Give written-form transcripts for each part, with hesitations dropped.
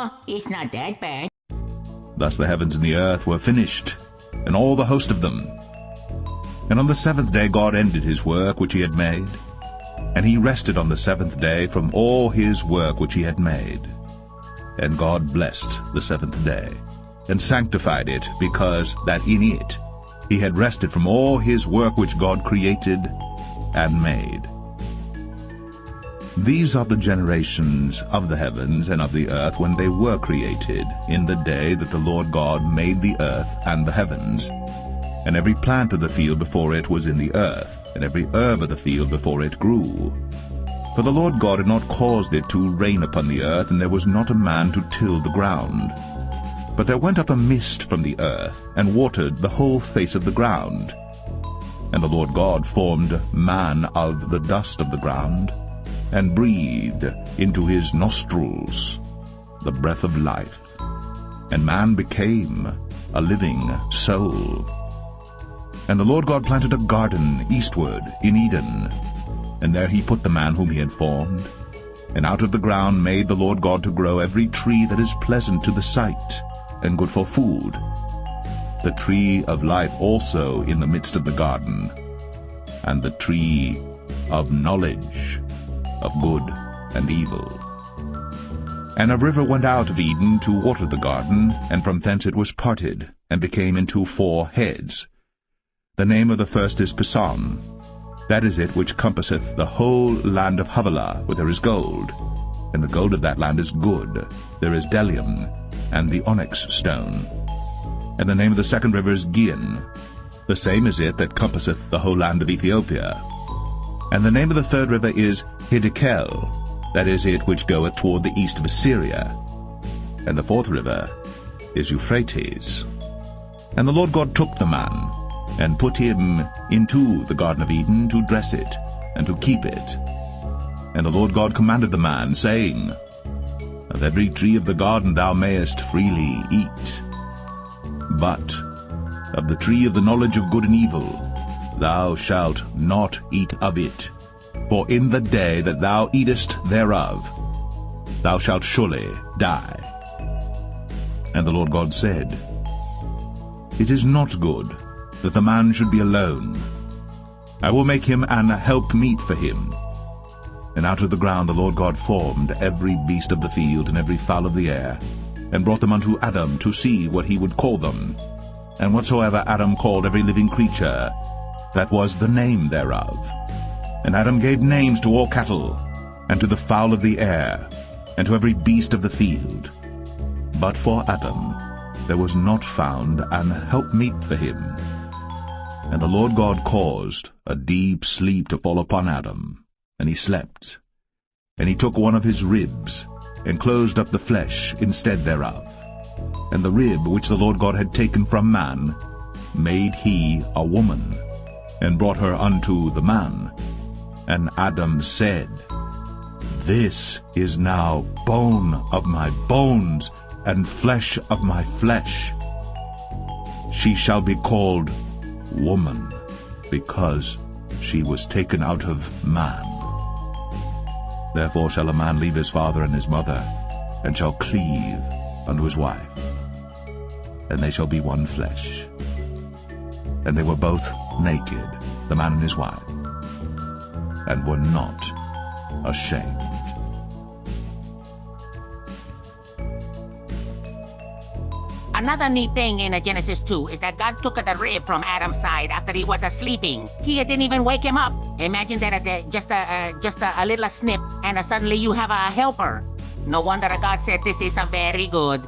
Oh, it's not that bad. Thus the heavens and the earth were finished, and all the host of them. And on the seventh day God ended his work which he had made, and he rested on the seventh day from all his work which he had made. And God blessed the seventh day, and sanctified it, because that in it he had rested from all his work which God created and made. These are the generations of the heavens and of the earth when they were created, in the day that the Lord God made the earth and the heavens. And every plant of the field before it was in the earth, and every herb of the field before it grew. For the Lord God had not caused it to rain upon the earth, and there was not a man to till the ground. But there went up a mist from the earth, and watered the whole face of the ground. And the Lord God formed man of the dust of the ground, and breathed into his nostrils the breath of life. And man became a living soul. And the Lord God planted a garden eastward in Eden, and there he put the man whom he had formed. And out of the ground made the Lord God to grow every tree that is pleasant to the sight, and good for food, the tree of life also in the midst of the garden, and the tree of knowledge of good and evil. And a river went out of Eden to water the garden, and from thence it was parted, and became into 4 heads. The name of the first is Pison. That is it which compasseth the whole land of Havilah, where there is gold. And the gold of that land is good. There is bdellium, and the onyx stone. And the name of the second river is Gihon. The same is it that compasseth the whole land of Ethiopia. And the name of the third river is Hiddekel. That is it which goeth toward the east of Assyria. And the fourth river is Euphrates. And the Lord God took the man, and put him into the Garden of Eden to dress it, and to keep it. And the Lord God commanded the man, saying, Of every tree of the garden thou mayest freely eat, but of the tree of the knowledge of good and evil thou shalt not eat of it. For in the day that thou eatest thereof thou shalt surely die. And the Lord God said, It is not good that the man should be alone. I will make him an helpmeet for him. And out of the ground the Lord God formed every beast of the field and every fowl of the air, and brought them unto Adam to see what he would call them. And whatsoever Adam called every living creature, that was the name thereof. And Adam gave names to all cattle, and to the fowl of the air, and to every beast of the field. But for Adam there was not found an helpmeet for him. And the Lord God caused a deep sleep to fall upon Adam, and he slept. And he took one of his ribs, and closed up the flesh instead thereof. And the rib which the Lord God had taken from man made he a woman, and brought her unto the man. And Adam said, This is now bone of my bones, and flesh of my flesh. She shall be called woman, because she was taken out of man. Therefore shall a man leave his father and his mother, and shall cleave unto his wife, and they shall be one flesh. And they were both naked, the man and his wife, and were not ashamed. Another neat thing in Genesis 2 is that God took the rib from Adam's side after he was sleeping. He didn't even wake him up. Imagine that just a little snip, and suddenly you have a helper. No wonder God said this is very good.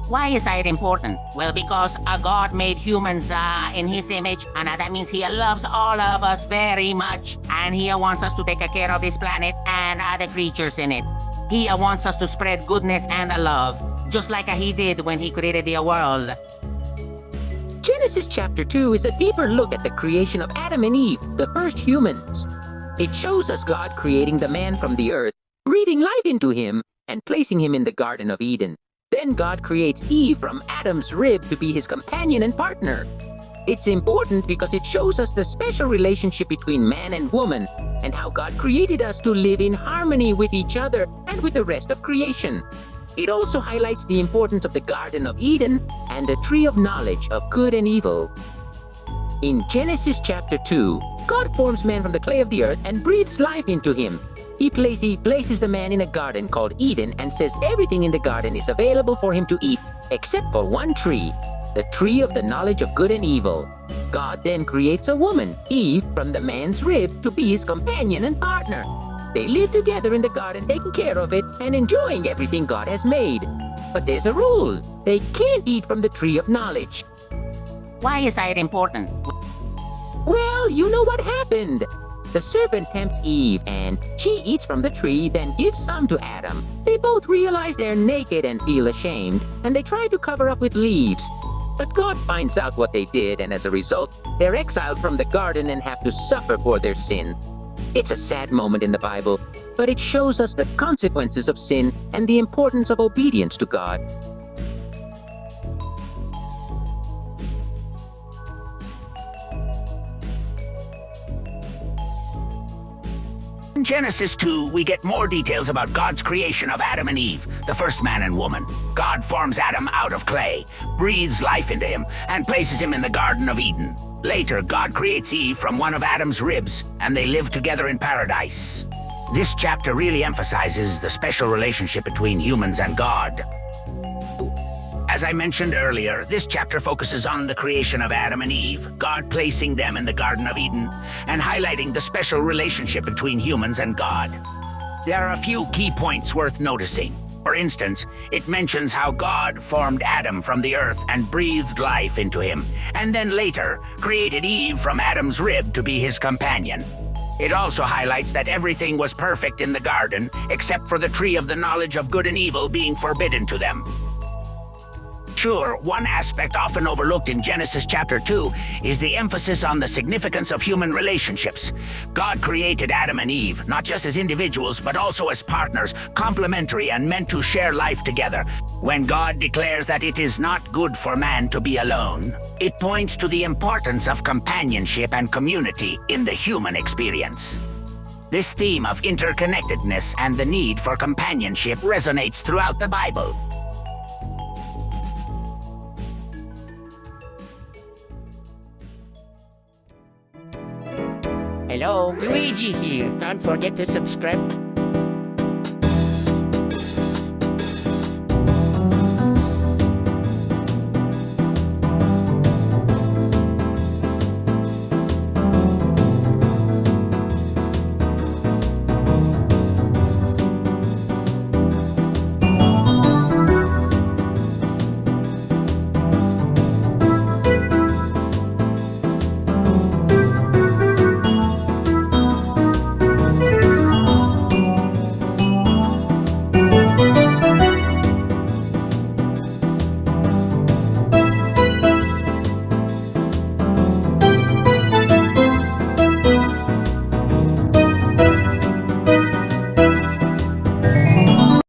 Why is that important? Well, because God made humans in his image, and that means he loves all of us very much, and he wants us to take care of this planet and the creatures in it. He wants us to spread goodness and love, just like he did when he created the world. Genesis chapter 2 is a deeper look at the creation of Adam and Eve, the first humans. It shows us God creating the man from the earth, breathing life into him, and placing him in the Garden of Eden. Then God creates Eve from Adam's rib to be his companion and partner. It's important because it shows us the special relationship between man and woman, and how God created us to live in harmony with each other and with the rest of creation. It also highlights the importance of the Garden of Eden and the tree of knowledge of good and evil. In Genesis chapter 2, God forms man from the clay of the earth and breathes life into him. He places the man in a garden called Eden and says everything in the garden is available for him to eat except for one tree, the tree of the knowledge of good and evil. God then creates a woman, Eve, from the man's rib to be his companion and partner. They live together in the garden, taking care of it and enjoying everything God has made. But there's a rule. They can't eat from the tree of knowledge. Why is that important? Well, you know what happened. The serpent tempts Eve, and she eats from the tree, then gives some to Adam. They both realize they're naked and feel ashamed, and they try to cover up with leaves. But God finds out what they did, and as a result, they're exiled from the garden and have to suffer for their sin. It's a sad moment in the Bible, but it shows us the consequences of sin and the importance of obedience to God. In Genesis 2, we get more details about God's creation of Adam and Eve, the first man and woman. God forms Adam out of clay, breathes life into him, and places him in the Garden of Eden. Later, God creates Eve from one of Adam's ribs, and they live together in paradise. This chapter really emphasizes the special relationship between humans and God. As I mentioned earlier, this chapter focuses on the creation of Adam and Eve, God placing them in the Garden of Eden, and highlighting the special relationship between humans and God. There are a few key points worth noticing. For instance, it mentions how God formed Adam from the earth and breathed life into him, and then later created Eve from Adam's rib to be his companion. It also highlights that everything was perfect in the garden, except for the tree of the knowledge of good and evil being forbidden to them. Sure, one aspect often overlooked in Genesis chapter 2 is the emphasis on the significance of human relationships. God created Adam and Eve, not just as individuals, but also as partners, complementary and meant to share life together. When God declares that it is not good for man to be alone, it points to the importance of companionship and community in the human experience. This theme of interconnectedness and the need for companionship resonates throughout the Bible. Hello, Luigi here. Don't forget to subscribe